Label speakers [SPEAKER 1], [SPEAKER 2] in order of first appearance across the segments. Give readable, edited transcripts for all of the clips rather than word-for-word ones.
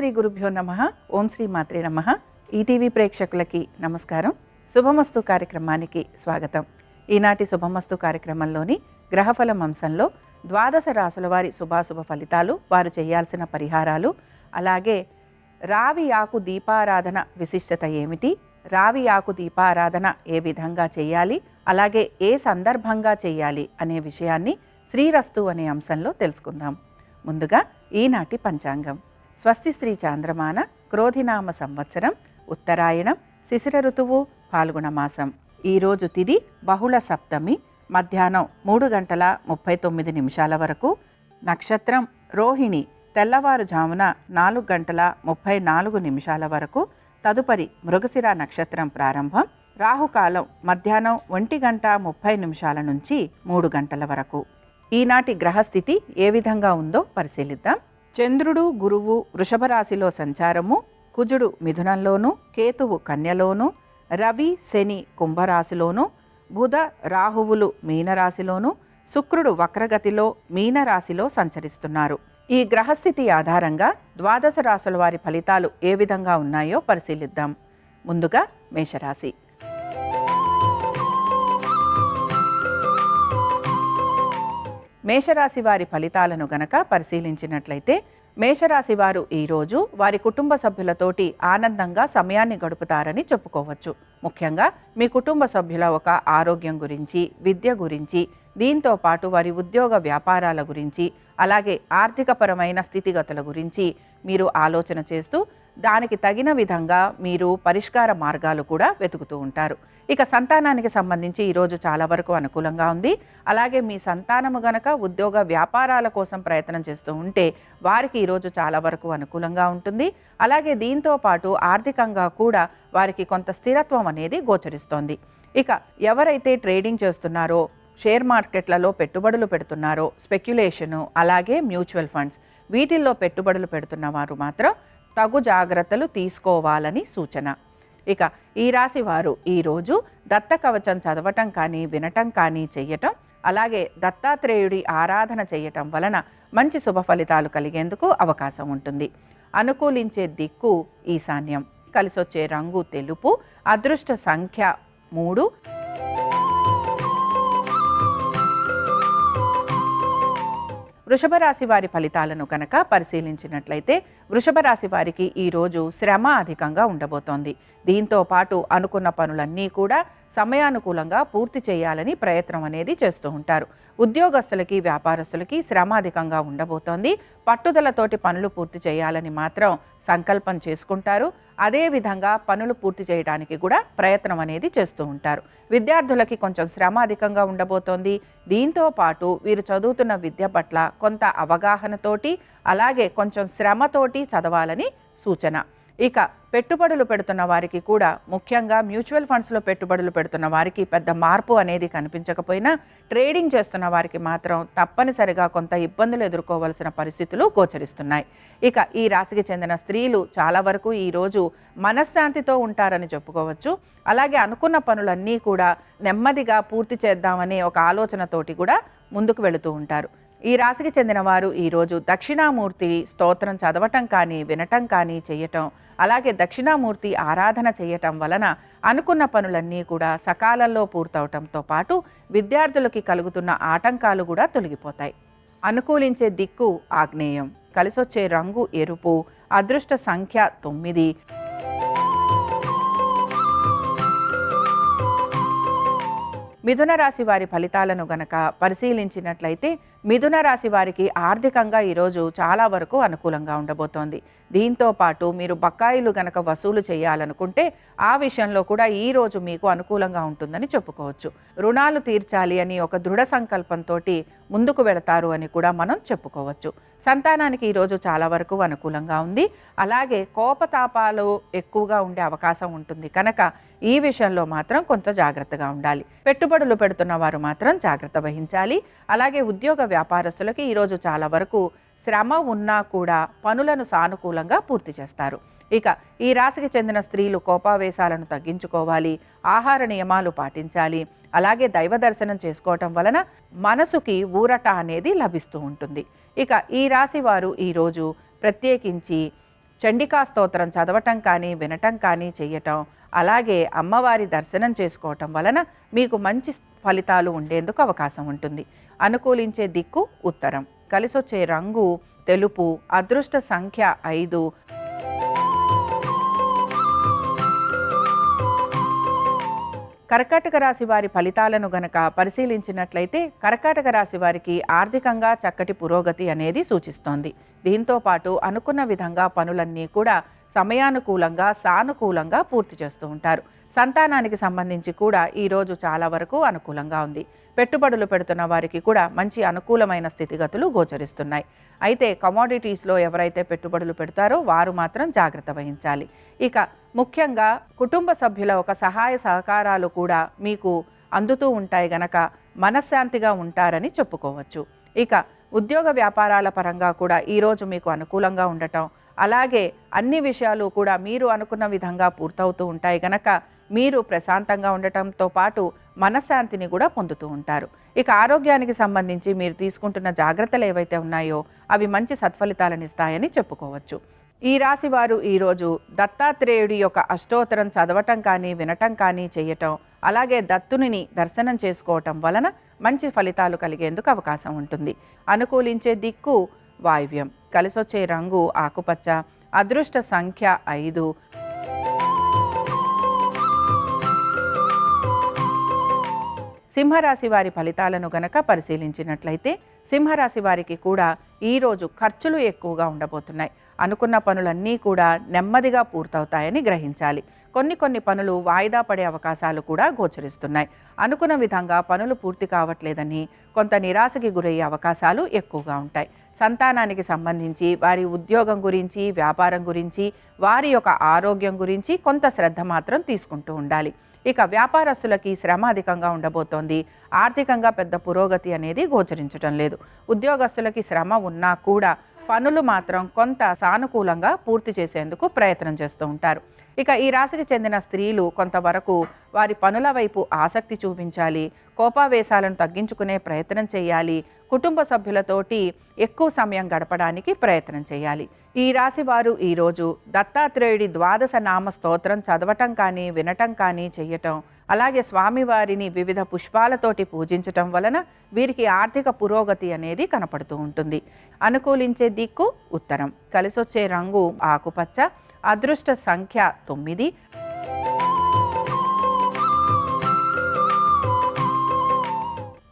[SPEAKER 1] శ్రీ గురుభ్యో నమః. ఓం శ్రీ మాత్రే నమః. ఈటీవీ ప్రేక్షకులకి నమస్కారం. శుభమస్తు కార్యక్రమానికి స్వాగతం. ఈనాటి శుభమస్తు కార్యక్రమంలోని గ్రహఫలం అంశంలో ద్వాదశ రాశుల వారి శుభాశుభ ఫలితాలు, వారు చేయాల్సిన పరిహారాలు, అలాగే రావి ఆకు దీపారాధన విశిష్టత ఏమిటి, రావి ఆకు దీపారాధన ఏ విధంగా చేయాలి, అలాగే ఏ సందర్భంగా చేయాలి అనే విషయాన్ని శ్రీరస్తు అనే అంశంలో తెలుసుకుందాం. ముందుగా ఈనాటి పంచాంగం. స్వస్తి శ్రీ చాంద్రమాన క్రోధినామ సంవత్సరం, ఉత్తరాయణం, శిశిర ఋతువు, ఫాల్గుణ మాసం. ఈరోజు తిథి బహుళ సప్తమి, మధ్యాహ్నం 3:39 వరకు. నక్షత్రం రోహిణి, తెల్లవారుజామున 4:34 వరకు. తదుపరి మృగశిర నక్షత్రం ప్రారంభం. రాహుకాలం మధ్యాహ్నం 1:30 నుంచి 3 గంటల వరకు. ఈనాటి గ్రహస్థితి ఏ విధంగా ఉందో పరిశీలిద్దాం. చంద్రుడు, గురువు వృషభ రాశిలో సంచారము, కుజుడు మిథునంలోను, కేతువు కన్యలోను, రవి శని కుంభరాశిలోను, బుధ రాహువులు మీనరాశిలోను, శుక్రుడు వక్రగతిలో మీనరాశిలో సంచరిస్తున్నారు. ఈ గ్రహస్థితి ఆధారంగా ద్వాదశ రాశుల వారి ఫలితాలు ఏ విధంగా ఉన్నాయో పరిశీలిద్దాం. ముందుగా మేషరాశి. మేషరాశి వారి ఫలితాలను గనక పరిశీలించినట్లయితే, మేషరాశి వారు ఈరోజు వారి కుటుంబ సభ్యులతోటి ఆనందంగా సమయాన్ని గడుపుతారని చెప్పుకోవచ్చు. ముఖ్యంగా మీ కుటుంబ సభ్యుల ఒక ఆరోగ్యం గురించి, విద్య గురించి, దీంతో పాటు వారి ఉద్యోగ వ్యాపారాల గురించి, అలాగే ఆర్థికపరమైన స్థితిగతుల గురించి మీరు ఆలోచన చేస్తూ దానికి తగిన విధంగా మీరు పరిష్కార మార్గాలు కూడా వెతుకుతూ ఉంటారు. ఇక సంతానానికి సంబంధించి ఈరోజు చాలా వరకు అనుకూలంగా ఉంది. అలాగే మీ సంతానము గనక ఉద్యోగ వ్యాపారాల కోసం ప్రయత్నం చేస్తూ ఉంటే వారికి ఈరోజు చాలా వరకు అనుకూలంగా ఉంటుంది. అలాగే దీంతో పాటు ఆర్థికంగా కూడా వారికి కొంత స్థిరత్వం అనేది గోచరిస్తోంది. ఇక ఎవరైతే ట్రేడింగ్ చేస్తున్నారో, షేర్ మార్కెట్లలో పెట్టుబడులు పెడుతున్నారో, స్పెక్యులేషను, అలాగే మ్యూచువల్ ఫండ్స్, వీటిల్లో పెట్టుబడులు పెడుతున్న వారు మాత్రం తగు జాగ్రత్తలు తీసుకోవాలని సూచన. ఇక ఈ రాశి వారు ఈరోజు దత్త కవచం చదవటం కానీ, వినటం కానీ చెయ్యటం, అలాగే దత్తాత్రేయుడి ఆరాధన చేయటం వలన మంచి శుభ ఫలితాలు కలిగేందుకు అవకాశం ఉంటుంది. అనుకూలించే దిక్కు ఈశాన్యం. కలిసొచ్చే రంగు తెలుపు. అదృష్ట సంఖ్య 3. వృషభ రాశి వారి ఫలితాలను కనుక పరిశీలించినట్లయితే, వృషభ రాశి వారికి ఈరోజు శ్రమ అధికంగా ఉండబోతోంది. దీంతో పాటు అనుకున్న పనులన్నీ కూడా సమయానుకూలంగా పూర్తి చేయాలని ప్రయత్నం అనేది చేస్తూ ఉంటారు. ఉద్యోగస్తులకి, వ్యాపారస్తులకి శ్రమ అధికంగా ఉండబోతోంది. పట్టుదలతోటి పనులు పూర్తి చేయాలని మాత్రం సంకల్పం చేసుకుంటారు. అదేవిధంగా పనులు పూర్తి చేయడానికి కూడా ప్రయత్నం అనేది చేస్తూ ఉంటారు. విద్యార్థులకి కొంచెం శ్రమ అధికంగా ఉండబోతోంది. దీంతో పాటు వీరు చదువుతున్న విద్య పట్ల కొంత అవగాహనతోటి, అలాగే కొంచెం శ్రమతోటి చదవాలని సూచన. ఇక పెట్టుబడులు పెడుతున్న వారికి కూడా, ముఖ్యంగా మ్యూచువల్ ఫండ్స్లో పెట్టుబడులు పెడుతున్న వారికి పెద్ద మార్పు అనేది కనిపించకపోయినా, ట్రేడింగ్ చేస్తున్న వారికి మాత్రం తప్పనిసరిగా కొంత ఇబ్బందులు ఎదుర్కోవాల్సిన పరిస్థితులు గోచరిస్తున్నాయి. ఇక ఈ రాశికి చెందిన స్త్రీలు చాలా వరకు ఈరోజు మనశ్శాంతితో ఉంటారని చెప్పుకోవచ్చు. అలాగే అనుకున్న పనులన్నీ కూడా నెమ్మదిగా పూర్తి చేద్దామనే ఒక ఆలోచనతోటి కూడా ముందుకు వెళుతూ ఉంటారు. ఈ రాశికి చెందిన వారు ఈరోజు దక్షిణామూర్తి స్తోత్రం చదవటం కానీ, వినటం కానీ చేయటం, అలాగే దక్షిణామూర్తి ఆరాధన చేయటం వలన అనుకున్న పనులన్నీ కూడా సకాలంలో పూర్తవటంతో పాటు విద్యార్థులకి కలుగుతున్న ఆటంకాలు కూడా తొలగిపోతాయి. అనుకూలించే దిక్కు ఆగ్నేయం. కలిసొచ్చే రంగు ఎరుపు. అదృష్ట సంఖ్య 9. మిథున రాశి వారి ఫలితాలను గనక పరిశీలించినట్లయితే, మిథున రాశి వారికి ఆర్థికంగా ఈరోజు చాలా వరకు అనుకూలంగా ఉండబోతోంది. దీంతో పాటు మీరు బకాయిలు గనక వసూలు చేయాలనుకుంటే ఆ విషయంలో కూడా ఈరోజు మీకు అనుకూలంగా ఉంటుందని చెప్పుకోవచ్చు. రుణాలు తీర్చాలి అని ఒక దృఢ సంకల్పంతో ముందుకు వెళతారు అని కూడా మనం చెప్పుకోవచ్చు. సంతానానికి ఈరోజు చాలా వరకు అనుకూలంగా ఉంది. అలాగే కోపతాపాలు ఎక్కువగా ఉండే అవకాశం ఉంటుంది కనుక ఈ విషయంలో మాత్రం కొంత జాగ్రత్తగా ఉండాలి. పెట్టుబడులు పెడుతున్న వారు మాత్రం జాగ్రత్త వహించాలి. అలాగే ఉద్యోగ వ్యాపారస్తులకి ఈరోజు చాలా వరకు శ్రమ ఉన్నా కూడా పనులను సానుకూలంగా పూర్తి చేస్తారు. ఇక ఈ రాశికి చెందిన స్త్రీలు కోపావేశాలను తగ్గించుకోవాలి. ఆహార నియమాలు పాటించాలి. అలాగే దైవ దర్శనం చేసుకోవటం వలన మనసుకి ఊరట అనేది లభిస్తూ ఉంటుంది. ఇక ఈ రాశి వారు ఈరోజు ప్రత్యేకించి చండికా స్తోత్రం చదవటం కానీ వినటం కానీ చెయ్యటం, అలాగే అమ్మవారి దర్శనం చేసుకోవటం వలన మీకు మంచి ఫలితాలు ఉండేందుకు అవకాశం ఉంటుంది. అనుకూలించే దిక్కు ఉత్తరం, కలిసొచ్చే రంగు తెలుపు, అదృష్ట సంఖ్య 5. కర్కాటక రాశి వారి ఫలితాలను గనక పరిశీలించినట్లయితే కర్కాటక రాశి వారికి ఆర్థికంగా చక్కటి పురోగతి అనేది సూచిస్తోంది. దీంతో పాటు అనుకున్న విధంగా పనులన్నీ కూడా సమయానుకూలంగా సానుకూలంగా పూర్తి చేస్తూ ఉంటారు. సంతానానికి సంబంధించి కూడా ఈరోజు చాలా వరకు అనుకూలంగా ఉంది. పెట్టుబడులు పెడుతున్న వారికి కూడా మంచి అనుకూలమైన స్థితిగతులు గోచరిస్తున్నాయి. అయితే కమోడిటీస్లో ఎవరైతే పెట్టుబడులు పెడతారో వారు మాత్రం జాగ్రత్త వహించాలి. ఇక ముఖ్యంగా కుటుంబ సభ్యుల ఒక సహాయ సహకారాలు కూడా మీకు అందుతూ ఉంటాయి గనక మనశ్శాంతిగా ఉంటారని చెప్పుకోవచ్చు. ఇక ఉద్యోగ వ్యాపారాల పరంగా కూడా ఈరోజు మీకు అనుకూలంగా ఉండటం, అలాగే అన్ని విషయాలు కూడా మీరు అనుకున్న విధంగా పూర్తవుతూ ఉంటాయి గనక మీరు ప్రశాంతంగా ఉండటంతో పాటు మనశ్శాంతిని కూడా పొందుతూ ఉంటారు. ఇక ఆరోగ్యానికి సంబంధించి మీరు తీసుకుంటున్న జాగ్రత్తలు ఏవైతే ఉన్నాయో అవి మంచి సత్ఫలితాలను ఇస్తాయని చెప్పుకోవచ్చు. ఈ రాశి వారు ఈరోజు దత్తాత్రేయుడి యొక్క అష్టోత్తరం చదవటం కానీ వినటం కానీ చేయటం, అలాగే దత్తుని దర్శనం చేసుకోవటం వలన మంచి ఫలితాలు కలిగేందుకు అవకాశం ఉంటుంది. అనుకూలించే దిక్కు వాయువ్యం, కలిసొచ్చే రంగు ఆకుపచ్చ, అదృష్ట సంఖ్య 5. సింహరాశి వారి ఫలితాలను గనక పరిశీలించినట్లయితే సింహరాశి వారికి కూడా ఈరోజు ఖర్చులు ఎక్కువగా ఉండబోతున్నాయి. అనుకున్న పనులన్నీ కూడా నెమ్మదిగా పూర్తవుతాయని గ్రహించాలి. కొన్ని పనులు వాయిదా పడే అవకాశాలు కూడా గోచరిస్తున్నాయి. అనుకున్న విధంగా పనులు పూర్తి కావట్లేదని కొంత నిరాశకి గురయ్యే అవకాశాలు ఎక్కువగా ఉంటాయి. సంతానానికి సంబంధించి వారి ఉద్యోగం గురించి, వ్యాపారం గురించి, వారి యొక్క ఆరోగ్యం గురించి కొంత శ్రద్ధ మాత్రం తీసుకుంటూ ఉండాలి. ఇక వ్యాపారస్తులకి శ్రమ అధికంగా ఉండబోతోంది. ఆర్థికంగా పెద్ద పురోగతి అనేది గోచరించడం లేదు. ఉద్యోగస్తులకి శ్రమ ఉన్నా కూడా పనులు మాత్రం కొంత సానుకూలంగా పూర్తి చేసేందుకు ప్రయత్నం చేస్తూ ఉంటారు. ఇక ఈ రాశికి చెందిన స్త్రీలు కొంతవరకు వారి పనుల వైపు ఆసక్తి చూపించాలి. కోపావేశాలను తగ్గించుకునే ప్రయత్నం చేయాలి. కుటుంబ సభ్యులతోటి ఎక్కువ సమయం గడపడానికి ప్రయత్నం చేయాలి. ఈ రాశి వారు ఈరోజు దత్తాత్రేయుడి 12 నామ స్తోత్రం చదవటం కానీ వినటం కానీ చెయ్యటం, అలాగే స్వామివారిని వివిధ పుష్పాలతోటి పూజించటం వలన వీరికి ఆర్థిక పురోగతి అనేది కనపడుతూ ఉంటుంది. అనుకూలించే దిక్కు ఉత్తరం, కలిసొచ్చే రంగు ఆకుపచ్చ, అదృష్ట సంఖ్య 9.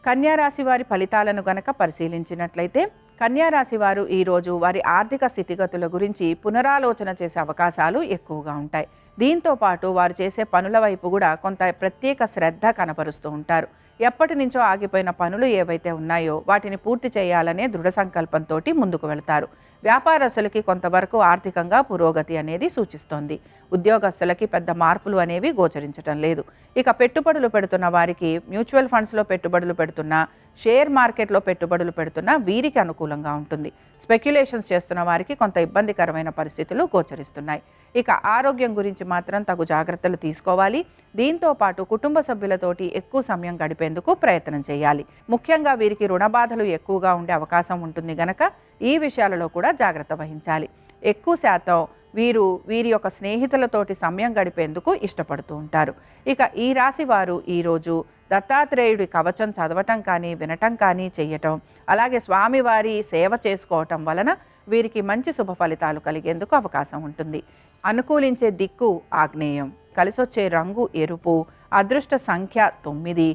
[SPEAKER 1] కన్యారాశి వారి ఫలితాలను గనక పరిశీలించినట్లయితే కన్యారాశి వారు ఈరోజు వారి ఆర్థిక స్థితిగతుల గురించి పునరాలోచన చేసే అవకాశాలు ఎక్కువగా ఉంటాయి. దీంతో పాటు వారు చేసే పనుల వైపు కూడా కొంత ప్రత్యేక శ్రద్ధ కనపరుస్తూ ఉంటారు. ఎప్పటి నుంచో ఆగిపోయిన పనులు ఏవైతే ఉన్నాయో వాటిని పూర్తి చేయాలనే దృఢ సంకల్పంతో ముందుకు వెళ్తారు. వ్యాపారస్తులకి కొంతవరకు ఆర్థికంగా పురోగతి అనేది సూచిస్తోంది. ఉద్యోగస్తులకి పెద్ద మార్పులు అనేవి గోచరించడం లేదు. ఇక పెట్టుబడులు పెడుతున్న వారికి మ్యూచువల్ ఫండ్స్లో పెట్టుబడులు పెడుతున్నా, షేర్ మార్కెట్లో పెట్టుబడులు పెడుతున్నా వీరికి అనుకూలంగా ఉంటుంది. స్పెక్యులేషన్స్ చేస్తున్న వారికి కొంత ఇబ్బందికరమైన పరిస్థితులు గోచరిస్తున్నాయి. ఇక ఆరోగ్యం గురించి మాత్రం తగు జాగ్రత్తలు తీసుకోవాలి. దీంతో పాటు కుటుంబ సభ్యులతోటి ఎక్కువ సమయం గడిపేందుకు ప్రయత్నం చేయాలి. ముఖ్యంగా వీరికి రుణ బాధలు ఎక్కువగా ఉండే అవకాశం ఉంటుంది గనక ఈ విషయాలలో కూడా జాగ్రత్త వహించాలి. ఎక్కువ శాతం వీరి యొక్క స్నేహితులతోటి సమయం గడిపేందుకు ఇష్టపడుతూ ఉంటారు. ఇక ఈ రాశి వారు ఈరోజు దత్తాత్రేయుడి కవచం చదవటం కానీ వినటం కానీ చెయ్యటం, అలాగే స్వామివారి సేవ చేసుకోవటం వలన వీరికి మంచి శుభ ఫలితాలు కలిగేందుకు అవకాశం ఉంటుంది. అనుకూలించే దిక్కు ఆగ్నేయం, కలిసొచ్చే రంగు ఎరుపు, అదృష్ట సంఖ్య 9.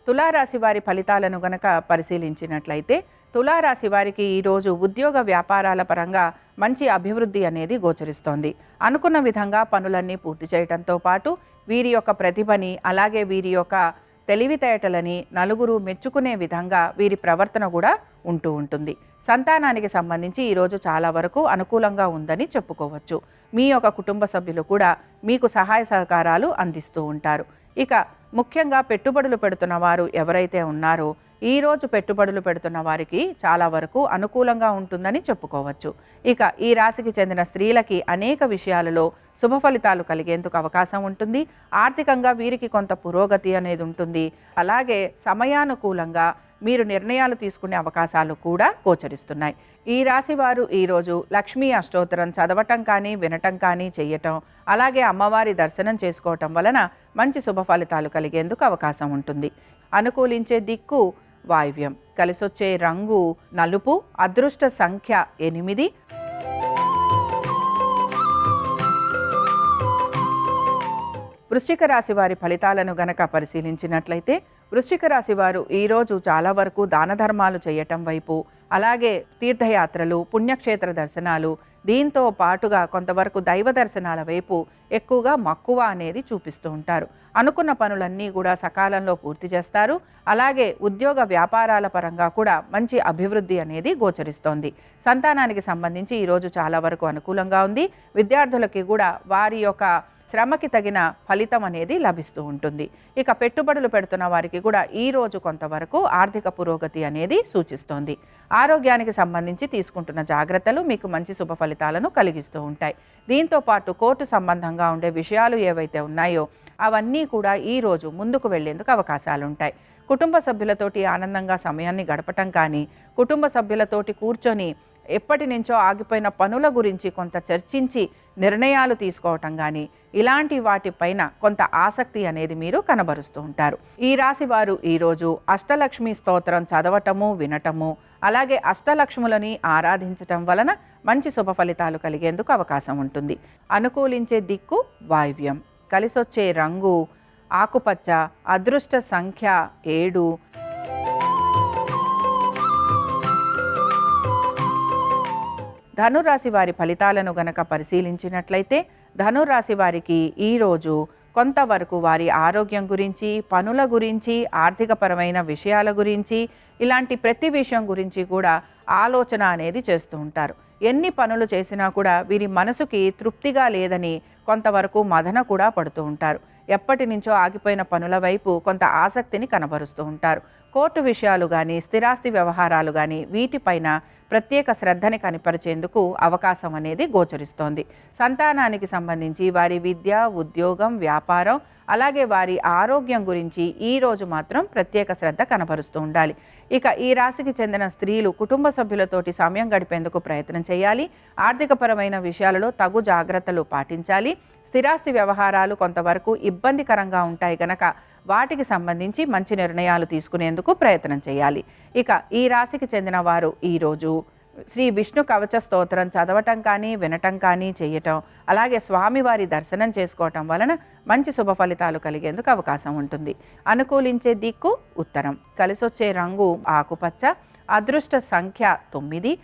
[SPEAKER 1] తులారాశి వారి ఫలితాలను గనక పరిశీలించినట్లయితే తులారాశి వారికి ఈరోజు ఉద్యోగ వ్యాపారాల పరంగా మంచి అభివృద్ధి అనేది గోచరిస్తోంది. అనుకున్న విధంగా పనులన్నీ పూర్తి చేయడంతో పాటు వీరి యొక్క ప్రతిభని, అలాగే వీరి యొక్క తెలివితేటలని నలుగురు మెచ్చుకునే విధంగా వీరి ప్రవర్తన కూడా ఉంటూ ఉంటుంది. సంతానానికి సంబంధించి ఈరోజు చాలా వరకు అనుకూలంగా ఉందని చెప్పుకోవచ్చు. మీ యొక్క కుటుంబ సభ్యులు కూడా మీకు సహాయ సహకారాలు అందిస్తూ ఉంటారు. ఇక ముఖ్యంగా పెట్టుబడులు పెడుతున్న వారు ఎవరైతే ఉన్నారో ఈరోజు పెట్టుబడులు పెడుతున్న వారికి చాలా వరకు అనుకూలంగా ఉంటుందని చెప్పుకోవచ్చు. ఇక ఈ రాశికి చెందిన స్త్రీలకి అనేక విషయాలలో శుభ ఫలితాలు కలిగేందుకు అవకాశం ఉంటుంది. ఆర్థికంగా వీరికి కొంత పురోగతి అనేది ఉంటుంది. అలాగే సమయానుకూలంగా మీరు నిర్ణయాలు తీసుకునే అవకాశాలు కూడా గోచరిస్తున్నాయి. ఈ రాశి వారు ఈరోజు లక్ష్మీ అష్టోత్తరం చదవటం కానీ వినటం కానీ చెయ్యటం, అలాగే అమ్మవారి దర్శనం చేసుకోవటం వలన మంచి శుభ ఫలితాలు కలిగేందుకు అవకాశం ఉంటుంది. అనుకూలించే దిక్కు వాయువ్యం, కలిసొచ్చే రంగు నలుపు, అదృష్ట సంఖ్య 8. వృశ్చిక రాశి వారి ఫలితాలను గనక పరిశీలించినట్లయితే వృశ్చిక రాశి వారు ఈరోజు చాలా వరకు దాన ధర్మాలు చేయటం వైపు, అలాగే తీర్థయాత్రలు, పుణ్యక్షేత్ర దర్శనాలు, దీంతో పాటుగా కొంతవరకు దైవ దర్శనాల వైపు ఎక్కువగా మక్కువ అనేది చూపిస్తూ ఉంటారు. అనుకున్న పనులన్నీ కూడా సకాలంలో పూర్తి చేస్తారు. అలాగే ఉద్యోగ వ్యాపారాల పరంగా కూడా మంచి అభివృద్ధి అనేది గోచరిస్తోంది. సంతానానికి సంబంధించి ఈరోజు చాలా వరకు అనుకూలంగా ఉంది. విద్యార్థులకి కూడా వారి యొక్క శ్రమకి తగిన ఫలితం అనేది లభిస్తూ ఉంటుంది. ఇక పెట్టుబడులు పెడుతున్న వారికి కూడా ఈ రోజు కొంతవరకు ఆర్థిక పురోగతి అనేది సూచిస్తోంది. ఆరోగ్యానికి సంబంధించి తీసుకుంటున్న జాగ్రత్తలు మీకు మంచి శుభ ఫలితాలను కలిగిస్తూ ఉంటాయి. దీంతో పాటు కోర్టు సంబంధంగా ఉండే విషయాలు ఏవైతే ఉన్నాయో అవన్నీ కూడా ఈ రోజు ముందుకు వెళ్లేందుకు అవకాశాలు ఉంటాయి. కుటుంబ సభ్యులతోటి ఆనందంగా సమయాన్ని గడపటం కానీ, కుటుంబ సభ్యులతోటి కూర్చొని ఎప్పటి నుంచో ఆగిపోయిన పనుల గురించి కొంత చర్చించి నిర్ణయాలు తీసుకోవటం కానీ, ఇలాంటి వాటిపైన కొంత ఆసక్తి అనేది మీరు కనబరుస్తూ ఉంటారు. ఈ రాశి వారు ఈరోజు అష్టలక్ష్మి స్తోత్రం చదవటము, వినటము, అలాగే అష్టలక్ష్ములని ఆరాధించటం వలన మంచి శుభ ఫలితాలు కలిగేందుకు అవకాశం ఉంటుంది. అనుకూలించే దిక్కు వాయువ్యం, కలిసొచ్చే రంగు ఆకుపచ్చ, అదృష్ట సంఖ్య 7. ధనురాశి వారి ఫలితాలను గనక పరిశీలించినట్లయితే ధనురాశి వారికి ఈరోజు కొంతవరకు వారి ఆరోగ్యం గురించి, పనుల గురించి, ఆర్థికపరమైన విషయాల గురించి, ఇలాంటి ప్రతి విషయం గురించి కూడా ఆలోచన అనేది చేస్తూ ఉంటారు. ఎన్ని పనులు చేసినా కూడా వీరి మనసుకి తృప్తిగా లేదని కొంతవరకు మదన కూడా పడుతూ ఉంటారు. ఎప్పటి నుంచో ఆగిపోయిన పనుల వైపు కొంత ఆసక్తిని కనబరుస్తూ ఉంటారు. కోర్టు విషయాలు కానీ, స్థిరాస్తి వ్యవహారాలు కానీ, వీటిపైన ప్రత్యేక శ్రద్ధని కనిపరిచేందుకు అవకాశం అనేది గోచరిస్తోంది. సంతానానికి సంబంధించి వారి విద్య, ఉద్యోగం, వ్యాపారం, అలాగే వారి ఆరోగ్యం గురించి ఈ రోజు మాత్రం ప్రత్యేక శ్రద్ధ కనబరుస్తూ ఉండాలి. ఇక ఈ రాశికి చెందిన స్త్రీలు కుటుంబ సభ్యులతోటి సమయం గడిపేందుకు ప్రయత్నం చేయాలి. ఆర్థికపరమైన విషయాలలో తగు జాగ్రత్తలు పాటించాలి. స్థిరాస్తి వ్యవహారాలు కొంతవరకు ఇబ్బందికరంగా ఉంటాయి గనక వాటికి సంబంధించి మంచి నిర్ణయాలు తీసుకునేందుకు ప్రయత్నం చేయాలి. ఇక ఈ రాశికి చెందిన వారు ఈరోజు శ్రీ విష్ణు కవచ స్తోత్రం చదవటం కానీ, వినటం కానీ చేయటం, అలాగే స్వామివారి దర్శనం చేసుకోవటం వలన మంచి శుభ ఫలితాలు కలిగేందుకు అవకాశం ఉంటుంది. అనుకూలించే దిక్కు ఉత్తరం, కలిసొచ్చే రంగు ఆకుపచ్చ, అదృష్ట సంఖ్య 9.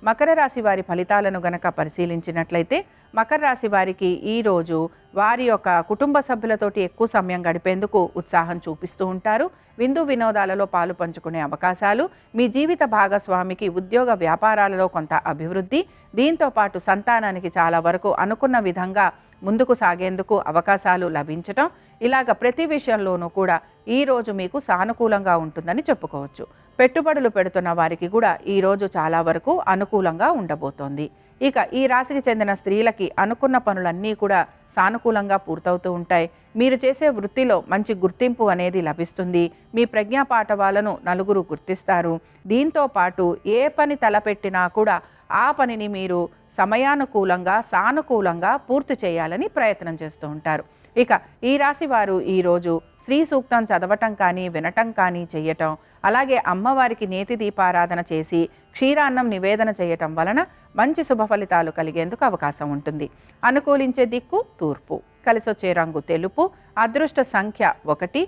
[SPEAKER 1] మకర రాశి వారి ఫలితాలను గనక పరిశీలించినట్లయితే మకర రాశి వారికి ఈరోజు వారి యొక్క కుటుంబ సభ్యులతోటి ఎక్కువ సమయం గడిపేందుకు ఉత్సాహం చూపిస్తూ ఉంటారు. విందు వినోదాలలో పాలు పంచుకునే అవకాశాలు, మీ జీవిత భాగస్వామికి ఉద్యోగ వ్యాపారాలలో కొంత అభివృద్ధి, దీంతో పాటు సంతానానికి చాలా వరకు అనుకున్న విధంగా ముందుకు సాగేందుకు అవకాశాలు లభించటం, ఇలాగ ప్రతి విషయంలోనూ కూడా ఈరోజు మీకు సానుకూలంగా ఉంటుందని చెప్పుకోవచ్చు. పెట్టుబడులు పెడుతున్న వారికి కూడా ఈరోజు చాలా వరకు అనుకూలంగా ఉండబోతోంది. ఇక ఈ రాశికి చెందిన స్త్రీలకి అనుకున్న పనులన్నీ కూడా సానుకూలంగా పూర్తవుతూ ఉంటాయి. మీరు చేసే వృత్తిలో మంచి గుర్తింపు అనేది లభిస్తుంది. మీ ప్రజ్ఞా పాఠవాలను నలుగురు గుర్తిస్తారు. దీంతో పాటు ఏ పని తలపెట్టినా కూడా ఆ పనిని మీరు సమయానుకూలంగా, సానుకూలంగా పూర్తి చేయాలని ప్రయత్నం చేస్తూ ఉంటారు. ఇక ఈ రాశి వారు ఈరోజు శ్రీ సూక్తం చదవటం కానీ, వినటం కానీ చేయటం, అలాగే అమ్మవారికి నేతి దీపారాధన చేసి క్షీరాన్నం నివేదన చేయటం వలన మంచి శుభ ఫలితాలు కలిగేందుకు అవకాశం ఉంటుంది. అనుకూలించే దిక్కు తూర్పు, కలిసొచ్చే రంగు తెలుపు, అదృష్ట సంఖ్య 1.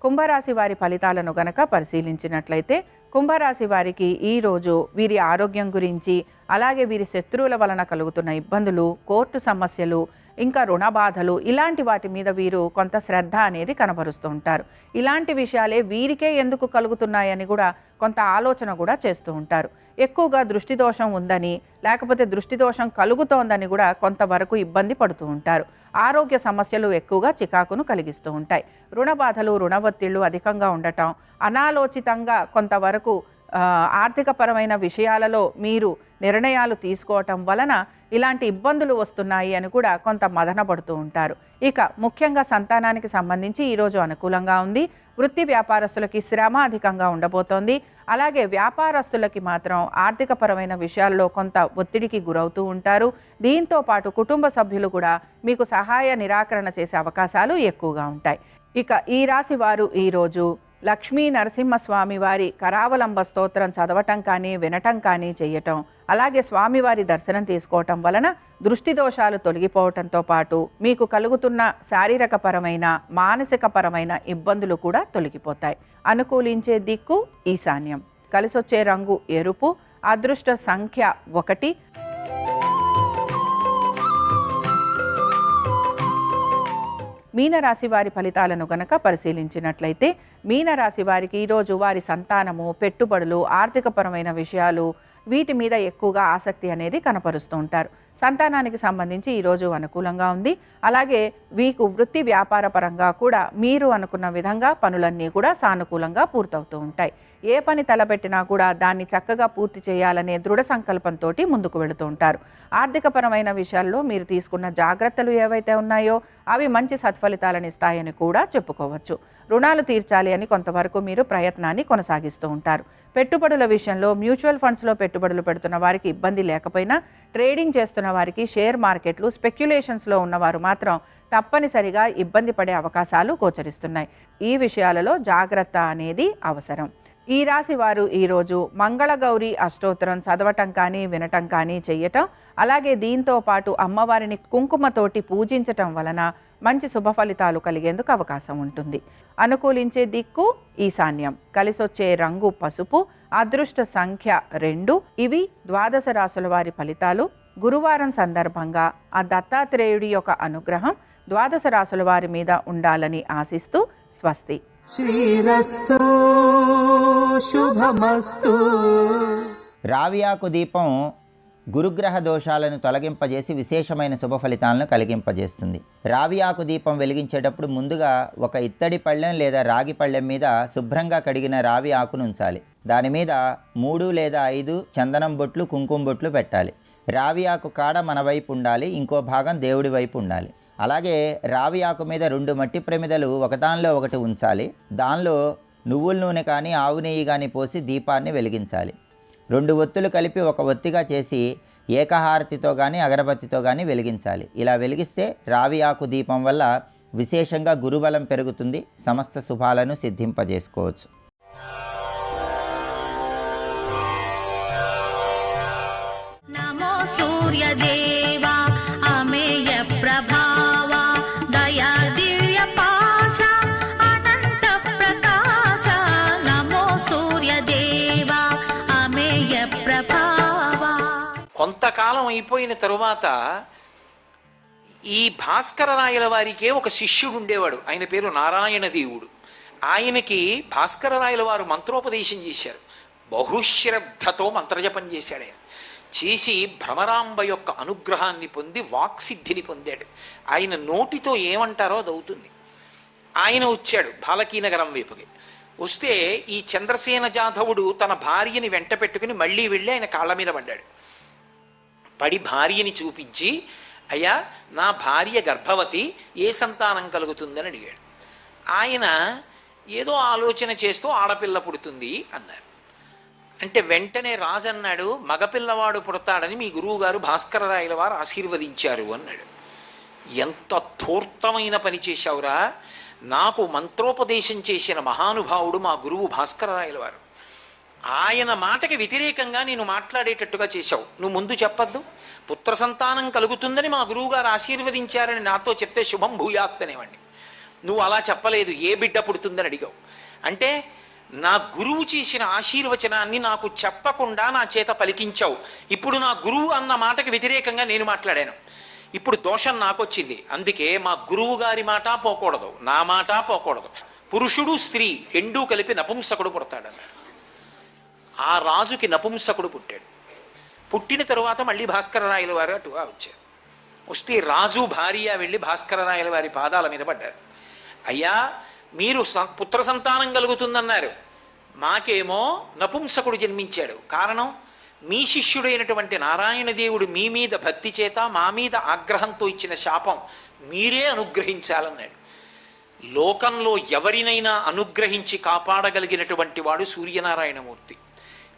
[SPEAKER 1] కుంభరాశి వారి ఫలితాలను గనక పరిశీలించినట్లయితే కుంభరాశి వారికి ఈరోజు వీరి ఆరోగ్యం గురించి, అలాగే వీరి శత్రువుల వలన కలుగుతున్న ఇబ్బందులు, కోర్టు సమస్యలు, ఇంకా రుణ బాధలు, ఇలాంటి వాటి మీద వీరు కొంత శ్రద్ధ అనేది కనబరుస్తూ ఉంటారు. ఇలాంటి విషయాలే వీరికే ఎందుకు కలుగుతున్నాయని కూడా కొంత ఆలోచన కూడా చేస్తూ ఉంటారు. ఎక్కువగా దృష్టి దోషం ఉందని, లేకపోతే దృష్టి దోషం కలుగుతోందని కూడా కొంతవరకు ఇబ్బంది పడుతూ ఉంటారు. ఆరోగ్య సమస్యలు ఎక్కువగా చికాకును కలిగిస్తూ ఉంటాయి. రుణ బాధలు, రుణ ఒత్తిళ్లు అధికంగా ఉండటం, అనాలోచితంగా కొంతవరకు ఆర్థికపరమైన విషయాలలో మీరు నిర్ణయాలు తీసుకోవటం వలన ఇలాంటి ఇబ్బందులు వస్తున్నాయి అని కూడా కొంత మదన పడుతూ ఉంటారు. ఇక ముఖ్యంగా సంతానానికి సంబంధించి ఈరోజు అనుకూలంగా ఉంది. వృత్తి వ్యాపారస్తులకి శ్రమ అధికంగా ఉండబోతోంది. అలాగే వ్యాపారస్తులకి మాత్రం ఆర్థికపరమైన విషయాల్లో కొంత ఒత్తిడికి గురవుతూ ఉంటారు. దీంతో పాటు కుటుంబ సభ్యులు కూడా మీకు సహాయ నిరాకరణ చేసే అవకాశాలు ఎక్కువగా ఉంటాయి. ఇక ఈ రాశి వారు ఈరోజు లక్ష్మీ నరసింహస్వామి వారి కరావలంబ స్తోత్రం చదవటం కానీ వినటం కానీ చేయటం, అలాగే స్వామివారి దర్శనం తీసుకోవటం వలన దృష్టి దోషాలు తొలగిపోవటంతో పాటు మీకు కలుగుతున్న శారీరకపరమైన మానసికపరమైన ఇబ్బందులు కూడా తొలగిపోతాయి. అనుకూలించే దిక్కు ఈశాన్యం. కలిసొచ్చే రంగు ఎరుపు. అదృష్ట సంఖ్య 1. మీనరాశి వారి ఫలితాలను గనక పరిశీలించినట్లయితే మీనరాశి వారికి ఈరోజు వారి సంతానము, పెట్టుబడులు, ఆర్థికపరమైన విషయాలు వీటి మీద ఎక్కువగా ఆసక్తి అనేది కనపరుస్తూ ఉంటారు. సంతానానికి సంబంధించి ఈరోజు అనుకూలంగా ఉంది. అలాగే మీకు వృత్తి వ్యాపార పరంగా కూడా మీరు అనుకున్న విధంగా పనులన్నీ కూడా సానుకూలంగా పూర్తవుతూ ఉంటాయి. ఏ పని తలపెట్టినా కూడా దాన్ని చక్కగా పూర్తి చేయాలనే దృఢ సంకల్పంతో ముందుకు వెళుతూ ఉంటారు. ఆర్థికపరమైన విషయాల్లో మీరు తీసుకున్న జాగ్రత్తలు ఏవైతే ఉన్నాయో అవి మంచి సత్ఫలితాలను ఇస్తాయని కూడా చెప్పుకోవచ్చు. రుణాలు తీర్చాలి అని కొంతవరకు మీరు ప్రయత్నాన్ని కొనసాగిస్తూ ఉంటారు. పెట్టుబడుల విషయంలో మ్యూచువల్ ఫండ్స్లో పెట్టుబడులు పెడుతున్న వారికి ఇబ్బంది లేకపోయినా ట్రేడింగ్ చేస్తున్న వారికి, షేర్ మార్కెట్లు, స్పెక్యులేషన్స్లో ఉన్నవారు మాత్రం తప్పనిసరిగా ఇబ్బంది పడే అవకాశాలు గోచరిస్తున్నాయి. ఈ విషయాలలో జాగ్రత్త అనేది అవసరం. ఈ రాశి వారు ఈరోజు మంగళగౌరి అష్టోత్తరం చదవటం కానీ వినటం కానీ చెయ్యటం, అలాగే దీంతో పాటు అమ్మవారిని కుంకుమతోటి పూజించటం వలన మంచి శుభ ఫలితాలు కలిగేందుకు అవకాశం ఉంటుంది. అనుకూలించే దిక్కు ఈశాన్యం. కలిసొచ్చే రంగు పసుపు. అదృష్ట సంఖ్య 2. ఇవి ద్వాదశ రాశుల వారి ఫలితాలు. గురువారం సందర్భంగా ఆ దత్తాత్రేయుడి యొక్క అనుగ్రహం ద్వాదశ రాశుల వారి మీద ఉండాలని ఆశిస్తూ స్వస్తి.
[SPEAKER 2] శ్రీరస్తు శుభమస్తు.
[SPEAKER 3] రావి ఆకు దీపం గురుగ్రహ దోషాలను తొలగింపజేసి విశేషమైన శుభ ఫలితాలను కలిగింపజేస్తుంది. రావి ఆకు దీపం వెలిగించేటప్పుడు ముందుగా ఒక ఇత్తడి పళ్ళెం లేదా రాగి పళ్ళెం మీద శుభ్రంగా కడిగిన రావి ఆకును ఉంచాలి. దాని మీద 3 లేదా 5 చందనం బొట్లు, కుంకుమ బొట్లు పెట్టాలి. రావి ఆకు కాడ మన వైపు ఉండాలి, ఇంకో భాగం దేవుడి వైపు ఉండాలి. అలాగే రావి ఆకు మీద 2 మట్టి ప్రమిదలు ఒకదానిలో ఒకటి ఉంచాలి. దానిలో నువ్వుల నూనె కానీ ఆవు నెయ్యి కానీ పోసి దీపాన్ని వెలిగించాలి. 2 ఒత్తులు కలిపి ఒక ఒత్తిగా చేసి ఏకహారతితో కానీ అగరబత్తితో కానీ వెలిగించాలి. ఇలా వెలిగిస్తే రావి ఆకు దీపం వల్ల విశేషంగా గురుబలం పెరుగుతుంది. సమస్త శుభాలను సిద్ధింపజేసుకోవచ్చు.
[SPEAKER 4] నమో సూర్యదేవా అమేయ ప్రభావ దయా దివ్య పాశ అనంత ప్రకాశ. నమో సూర్యదేవా అమేయ ప్రభావ.
[SPEAKER 5] కొంతకాలం అయిపోయిన తరువాత ఈ భాస్కర రాయల వారికే ఒక శిష్యుడు ఉండేవాడు. ఆయన పేరు నారాయణ దేవుడు. ఆయనకి భాస్కర రాయల వారు మంత్రోపదేశం చేశారు. బహుశ్రద్ధతో మంత్రజపం చేశాడు. ఆయన చేసి భ్రమరాంబ యొక్క అనుగ్రహాన్ని పొంది వాక్సిద్ధిని పొందాడు. ఆయన నోటితో ఏమంటారో అది అవుతుంది. ఆయన వచ్చాడు బాలకీనగరం వైపుకి. వస్తే ఈ చంద్రసేన జాధవుడు తన భార్యని వెంట పెట్టుకుని మళ్ళీ వెళ్ళి ఆయన కాళ్ళ మీద పడ్డాడు. పడి భార్యని చూపించి, అయ్యా నా భార్య గర్భవతి, ఏ సంతానం కలుగుతుందని అడిగాడు. ఆయన ఏదో ఆలోచన చేస్తూ ఆడపిల్ల పుడుతుంది అన్నారు. అంటే వెంటనే రాజు అన్నాడు, మగపిల్లవాడు పుడతాడని మీ గురువుగారు భాస్కర రాయల వారు ఆశీర్వదించారు అన్నాడు. ఎంత ధూర్తమైన పని చేశావురా! నాకు మంత్రోపదేశం చేసిన మహానుభావుడు మా గురువు భాస్కర రాయల వారు. ఆయన మాటకి వ్యతిరేకంగా నేను మాట్లాడేటట్టుగా చేశావు. నువ్వు ముందు చెప్పద్దు. పుత్ర సంతానం కలుగుతుందని మా గురువుగారు ఆశీర్వదించారని నాతో చెప్తే శుభం భూయాత్ అనేవాడిని. నువ్వు అలా చెప్పలేదు, ఏ బిడ్డ పుడుతుందని అడిగావు. అంటే నా గురువు చేసిన ఆశీర్వచనాన్ని నాకు చెప్పకుండా నా చేత పలికించావు. ఇప్పుడు నా గురువు అన్న మాటకి వ్యతిరేకంగా నేను మాట్లాడాను. ఇప్పుడు దోషం నాకొచ్చింది. అందుకే మా గురువు గారి మాట పోకూడదు, నా మాట పోకూడదు. పురుషుడు స్త్రీ రెండూ కలిపి నపుంసకుడు పుడతాడన్నాడు. ఆ రాజుకి నపుంసకుడు పుట్టాడు. పుట్టిన తరువాత మళ్ళీ భాస్కర రాయల వారు అటుగా వచ్చారు. వస్తే రాజు భార్య వెళ్ళి భాస్కర రాయల వారి పాదాల మీద పడ్డారు. అయ్యా మీరు పుత్ర సంతానం కలుగుతుందన్నారు, మాకేమో నపుంసకుడు జన్మించాడు. కారణం, మీ శిష్యుడైనటువంటి నారాయణదేవుడు మీ మీద భక్తి చేత మా మీద ఆగ్రహంతో ఇచ్చిన శాపం మీరే అనుగ్రహించాలన్నాడు. లోకంలో ఎవరినైనా అనుగ్రహించి కాపాడగలిగినటువంటి వాడు సూర్యనారాయణమూర్తి.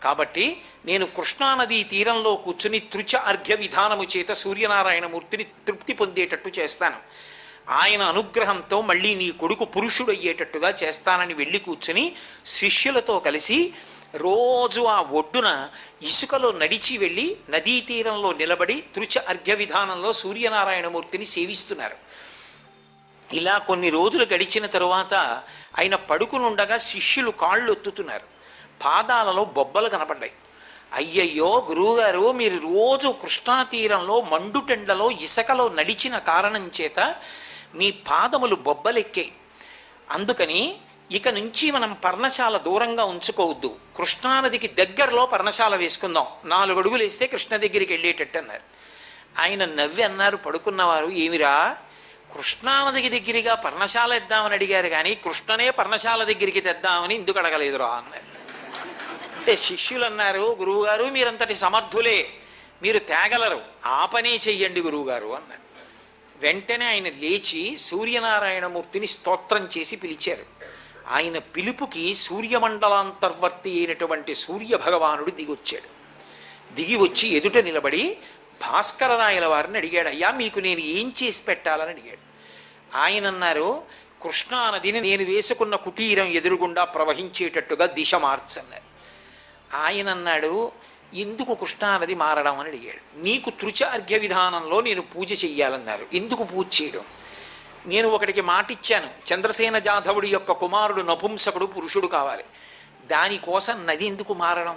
[SPEAKER 5] కాబట్టి నేను కృష్ణానదీ తీరంలో కూర్చుని తృచ అర్ఘ్య విధానము చేత సూర్యనారాయణమూర్తిని తృప్తి పొందేటట్టు చేస్తాను. ఆయన అనుగ్రహంతో మళ్ళీ నీ కొడుకు పురుషుడయ్యేటట్టుగా చేస్తానని వెళ్ళి కూర్చుని శిష్యులతో కలిసి రోజు ఆ ఒడ్డున ఇసుకలో నడిచి వెళ్ళి నదీ తీరంలో నిలబడి తృచ అర్ఘ్య విధానంలో సూర్యనారాయణమూర్తిని సేవిస్తున్నారు. ఇలా కొన్ని రోజులు గడిచిన తరువాత ఆయన పడుకునుండగా శిష్యులు కాళ్ళు ఒత్తుతున్నారు. పాదాలలో బొబ్బలు కనపడ్డాయి. అయ్యయ్యో గురువుగారు, మీరు రోజు కృష్ణా తీరంలో మండుటెండలో ఇసుకలో నడిచిన కారణం చేత మీ పాదములు బొబ్బలెక్కాయి. అందుకని ఇక నుంచి మనం పర్ణశాల దూరంగా ఉంచుకోవద్దు, కృష్ణానదికి దగ్గరలో పర్ణశాల వేసుకుందాం, 4 అడుగులు వేస్తే కృష్ణ దగ్గరికి వెళ్ళేటట్టు అన్నారు. ఆయన నవ్వి అన్నారు పడుకున్నవారు, ఏమిరా కృష్ణానదికి దగ్గరగా పర్ణశాల ఇద్దామని అడిగారు కానీ కృష్ణనే పర్ణశాల దగ్గరికి తెద్దామని ఎందుకు అడగలేదురా అన్నారు. అంటే శిష్యులు అన్నారు, గురువుగారు మీరంతటి సమర్థులే, మీరు తేగలరు, ఆ పనే చెయ్యండి గురువుగారు అన్నారు. వెంటనే ఆయన లేచి సూర్యనారాయణమూర్తిని స్తోత్రం చేసి పిలిచారు. ఆయన పిలుపుకి సూర్యమండలాంతర్వర్తి అయినటువంటి సూర్య భగవానుడు దిగొచ్చాడు. దిగి వచ్చి ఎదుట నిలబడి భాస్కరరాయల వారిని అడిగాడు, అయ్యా మీకు నేను ఏం చేసి పెట్టాలని అడిగాడు. ఆయన అన్నారు, కృష్ణానదిని నేను వేసుకున్న కుటీరం ఎదురుగుండా ప్రవహించేటట్టుగా దిశ మార్చన్నారు. ఆయన అన్నాడు, ఎందుకు కృష్ణానది మారడం అని అడిగాడు. నీకు తృచ అర్ఘ్య విధానంలో నేను పూజ చెయ్యాలన్నారు. ఎందుకు పూజ చేయడం? నేను ఒకటికి మాటిచ్చాను, చంద్రసేన జాధవుడి యొక్క కుమారుడు నపుంసకుడు పురుషుడు కావాలి, దానికోసం నది ఎందుకు మారడం?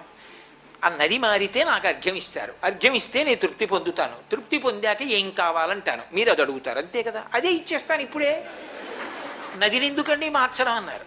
[SPEAKER 5] ఆ నది మారితే నాకు అర్ఘ్యం ఇస్తారు, అర్ఘ్యం ఇస్తే నేను తృప్తి పొందుతాను, తృప్తి పొందాక ఏం కావాలంటాను, మీరు అది అడుగుతారు, అంతే కదా, అదే ఇచ్చేస్తాను ఇప్పుడే, నదిని ఎందుకండి మార్చడం అన్నారు.